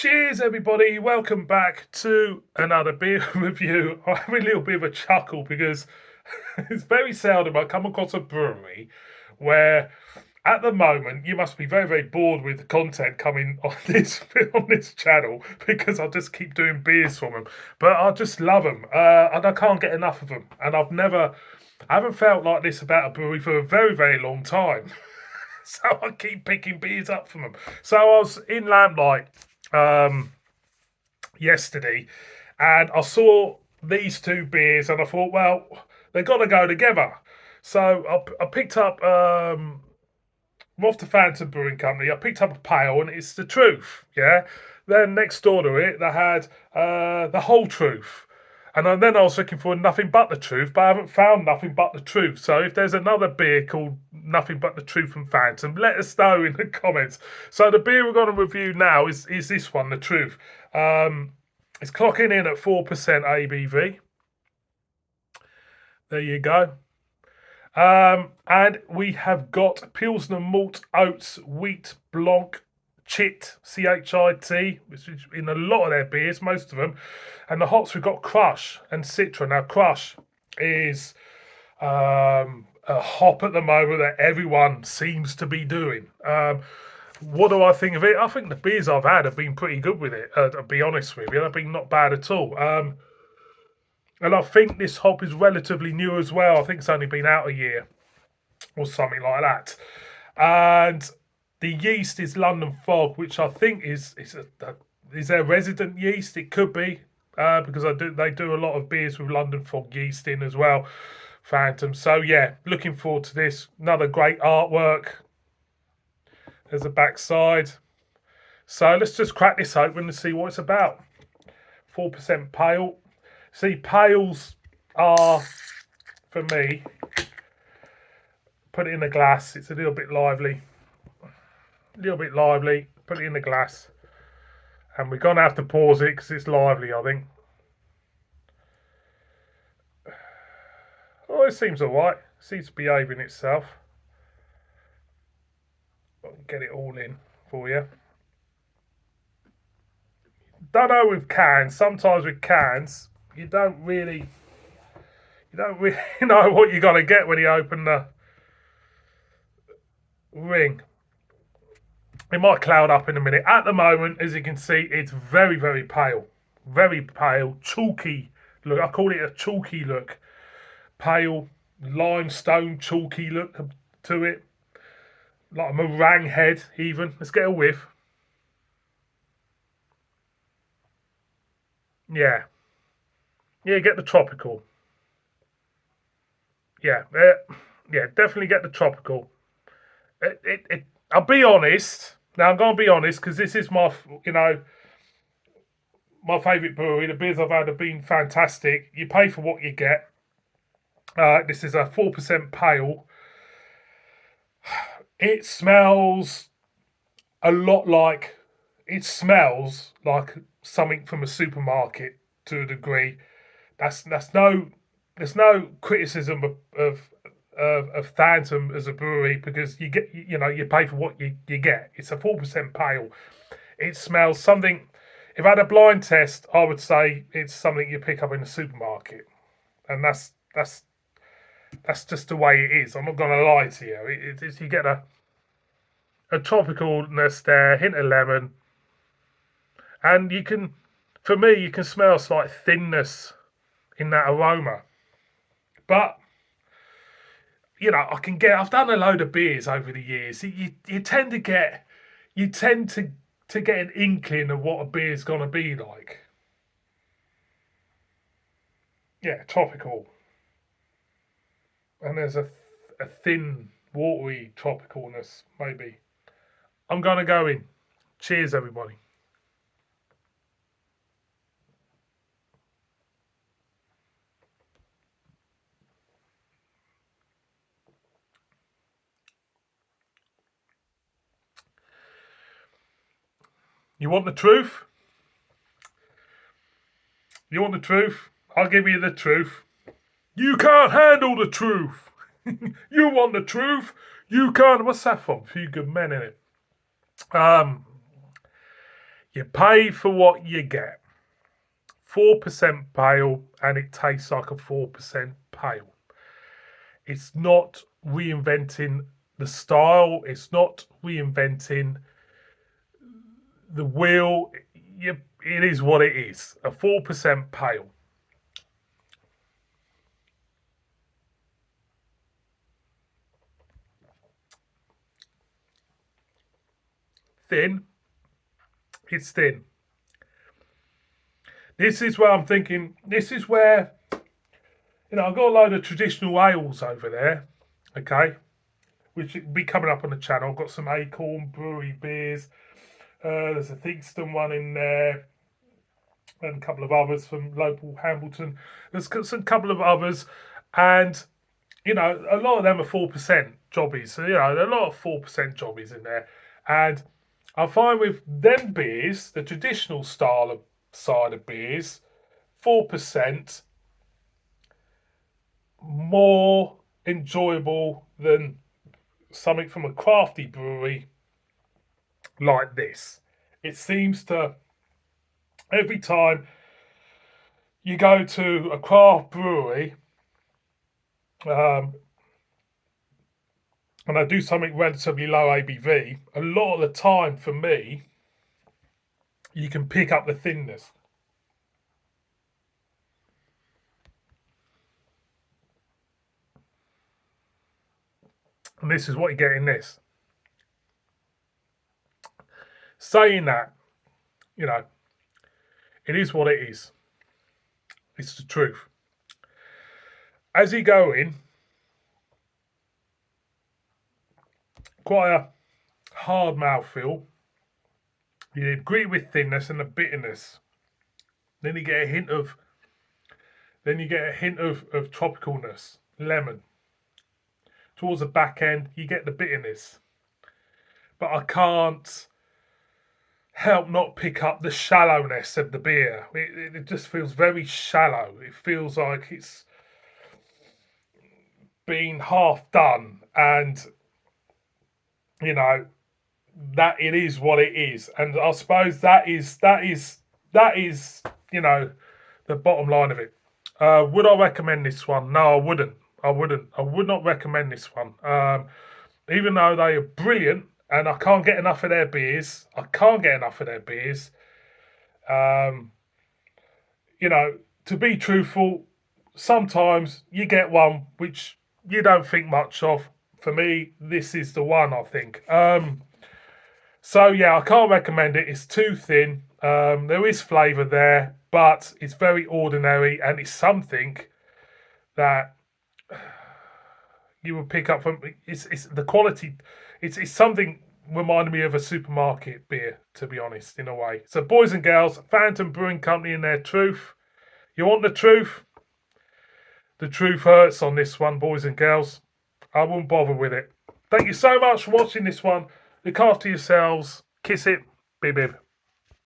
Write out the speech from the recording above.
Cheers, everybody. Welcome back to another beer review. I'm having a little bit of a chuckle because it's very seldom I come across a brewery where, at the moment, you must be very, very bored with the content coming on this channel because I just keep doing beers from them. But I just love them, and I can't get enough of them. And I haven't felt like this about a brewery for a very, very long time. So I keep picking beers up from them. So I was in Lamplight um, yesterday, and I saw these two beers, and I thought, well, they've got to go together. So I picked up off the Phantom Brewing Company. I picked up a pale, and it's the Truth. Yeah. Then next door to it, they had the Whole Truth. And then I was looking for Nothing But the Truth, but I haven't found Nothing But the Truth. So if there's another beer called Nothing But the Truth from Phantom, let us know in the comments. So the beer we're going to review now is this one, the Truth. It's clocking in at 4% ABV. There you go. And we have got Pilsner Malt Oats Wheat Blanc Chit, CHIT, which is in a lot of their beers, most of them. And the hops, we've got Crush and Citra. Now, Crush is a hop at the moment that everyone seems to be doing. What do I think of it? I think the beers I've had have been pretty good with it, to be honest with you. They've been not bad at all. And I think this hop is relatively new as well. I think it's only been out a year or something like that. And the yeast is London Fog, which I think is their resident yeast. It could be because they do a lot of beers with London Fog yeast in as well. Phantom. So yeah, looking forward to this. Another great artwork. There's the backside. So let's just crack this open and see what it's about. 4% pale. See, pales are, for me, put it in a glass. It's a little bit lively. Put it in the glass. And we're going to have to pause it because it's lively, I think. Oh, it seems all right. It seems behaving itself. I'll get it all in for you. Don't know with cans. Sometimes with cans, you don't really know what you're going to get when you open the ring. It might cloud up in a minute. At the moment, as you can see, it's very, very pale. Very pale, chalky look. I call it a chalky look. Pale, limestone, chalky look to it. Like a meringue head, even. Let's get a whiff. Yeah. Yeah, get the tropical. Yeah, definitely get the tropical. I'll be honest. Now I'm going to be honest because this is my favourite brewery. The beers I've had have been fantastic. You pay for what you get. This is a 4% pale. It smells a lot like. It smells like something from a supermarket to a degree. There's no criticism of Phantom as a brewery because you pay for what you get. It's a 4% pale. It smells something. If I had a blind test, I would say it's something you pick up in the supermarket, and that's just the way it is. I'm not going to lie to you. You get a tropicalness there, hint of lemon, and for me, you can smell a slight thinness in that aroma. But I've done a load of beers over the years. You tend to get an inkling of what a beer's gonna be like. Yeah, tropical, and there's a thin, watery tropicalness maybe. I'm gonna go in. Cheers, everybody. You want the truth? You want the truth? I'll give you the truth. You can't handle the truth. You want the truth? You can't. What's that from? Few Good Men in it. You pay for what you get. 4% pale, and it tastes like a 4% pale. It's not reinventing the style. It's not reinventing the wheel. It is what it is. A 4% pale. Thin. It's thin. This is where I'm thinking. This is where I've got a load of traditional ales over there. Okay, which will be coming up on the channel. I've got some Acorn Brewery beers. There's a Theakston one in there, and a couple of others from local Hambleton. There's some couple of others, and a lot of them are 4% jobbies. So there are a lot of 4% jobbies in there, and I find with them beers, the traditional style of cider beers, 4% more enjoyable than something from a crafty brewery like this. It seems to, every time you go to a craft brewery, and I do something relatively low ABV, a lot of the time for me, you can pick up the thinness. And this is what you get in this. Saying that, it is what it is. It's the truth. As you go in, quite a hard mouthfeel. You agree with thinness and the bitterness. Then you get a hint of tropicalness, lemon. Towards the back end, you get the bitterness. But I can't help not pick up the shallowness of the beer. It just feels very shallow. It feels like it's been half done, and that it is what it is. And I suppose that is the bottom line of it. Would I recommend this one? No, I wouldn't. I would not recommend this one. Even though they are brilliant, and I can't get enough of their beers. To be truthful, sometimes you get one which you don't think much of. For me, this is the one, I think. So yeah, I can't recommend it. It's too thin. There is flavour there, but it's very ordinary, and it's something that you will pick up from. It's the quality. It's something reminded me of a supermarket beer, to be honest, in a way. So, boys and girls, Phantom Brewing Company and their truth. You want the truth? The truth hurts on this one, boys and girls. I won't bother with it. Thank you so much for watching this one. Look after yourselves. Kiss it. Bib bib.